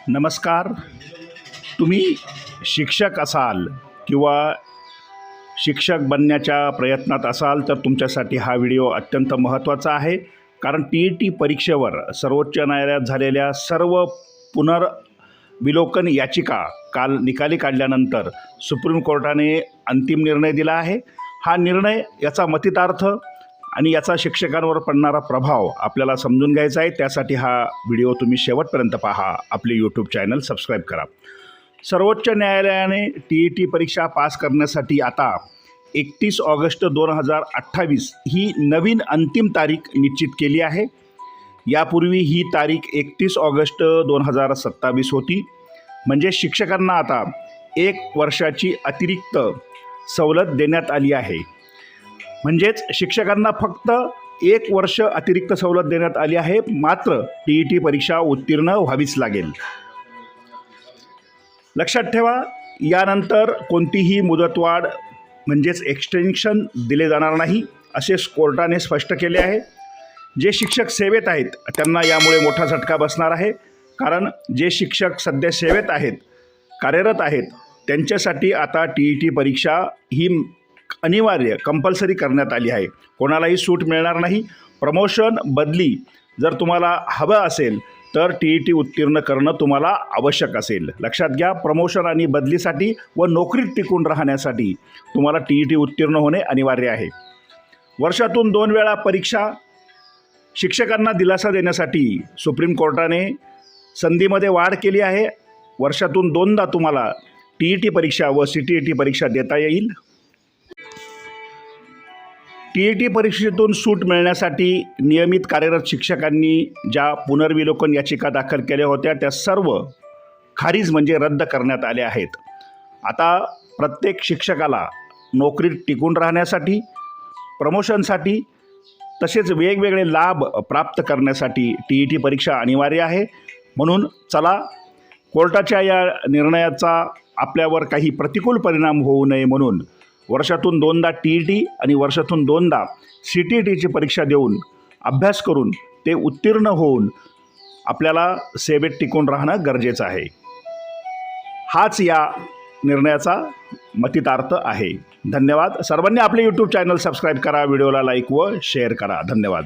नमस्कार. तुम्ही शिक्षक असाल किंवा शिक्षक बनण्याच्या प्रयत्नात असाल तर तुमच्यासाठी हा व्हिडिओ अत्यंत महत्त्वाचा आहे. कारण TET परीक्षेवर सर्वोच्च न्यायालयात झालेल्या सर्व पुनर्विलोकन याचिका काल निकाली काढल्यानंतर सुप्रीम कोर्टाने अंतिम निर्णय दिला आहे. हा निर्णय याचा मतितार्थ आणि याचा शिक्षकांवर पडणारा प्रभाव आपल्याला समजून घ्यायचा आहे. त्यासाठी हा व्हिडिओ तुम्ही शेवटपर्यंत पहा. आपले यूट्यूब चॅनल सबस्क्राईब करा. सर्वोच्च न्यायालयाने TET परीक्षा पास करण्यासाठी आता 31 ऑगस्ट 2028 ही नवीन अंतिम तारीख निश्चित केली आहे. यापूर्वी ही तारीख 31 ऑगस्ट 2027 होती. म्हणजे शिक्षकांना आता 1 वर्षाची अतिरिक्त सवलत देण्यात आली आहे. म्हणजेच शिक्षकांना फक्त 1 वर्ष अतिरिक्त सवलत देण्यात आली आहे. मात्र TET परीक्षा उत्तीर्ण व्हावीच लागेल. लक्षात ठेवा, यानंतर कोणतीही मुदतवाढ म्हणजेच एक्सटेन्शन दिले जाणार नाही असे कोर्टाने स्पष्ट केले आहे. जे शिक्षक सेवेत आहेत त्यांना यामुळे मोठा झटका बसणार आहे. कारण जे शिक्षक सध्या सेवेत आहेत, कार्यरत आहेत, त्यांच्यासाठी आता TET परीक्षा ही अनिवार्य कंपल्सरी करण्यात आली आहे. कोणालाही सूट मिळणार नाही. प्रमोशन, बदली जर तुम्हाला हवं असेल तर TET उत्तीर्ण करणं तुम्हाला आवश्यक असेल. लक्षात घ्या, प्रमोशन आणि बदलीसाठी व नोकरीत टिकून राहण्यासाठी तुम्हाला TET उत्तीर्ण होणे अनिवार्य आहे. वर्षातून 2 वेळा परीक्षा शिक्षकांना दिलासा देण्यासाठी सुप्रीम कोर्टाने संधीमध्ये वाढ केली आहे. वर्षातून 2दा तुम्हाला TET परीक्षा व CTET परीक्षा देता येईल. TET परीक्षेतून सूट मिळण्यासाठी नियमित कार्यरत शिक्षकांनी ज्या पुनर्विलोकन याचिका दाखल केल्या होत्या त्या सर्व खारीज म्हणजे रद्द करण्यात आल्या आहेत. आता प्रत्येक शिक्षकाला नोकरीत टिकून राहण्यासाठी, प्रमोशनसाठी तसेच वेगवेगळे लाभ प्राप्त करण्यासाठी TET परीक्षा अनिवार्य आहे. म्हणून चला, कोर्टाच्या या निर्णयाचा आपल्यावर काही प्रतिकूल परिणाम होऊ नये म्हणून वर्षातून 2दा TET आणि वर्षातून 2दा CTETची परीक्षा देऊन अभ्यास करून ते उत्तीर्ण होऊन आपल्याला सेवेत टिकून राहणं गरजेचं आहे. हाच या निर्णयाचा मतितार्थ आहे. धन्यवाद. सर्वांनी आपले यूट्यूब चॅनल सबस्क्राईब करा, व्हिडिओला लाईक व शेअर करा. धन्यवाद.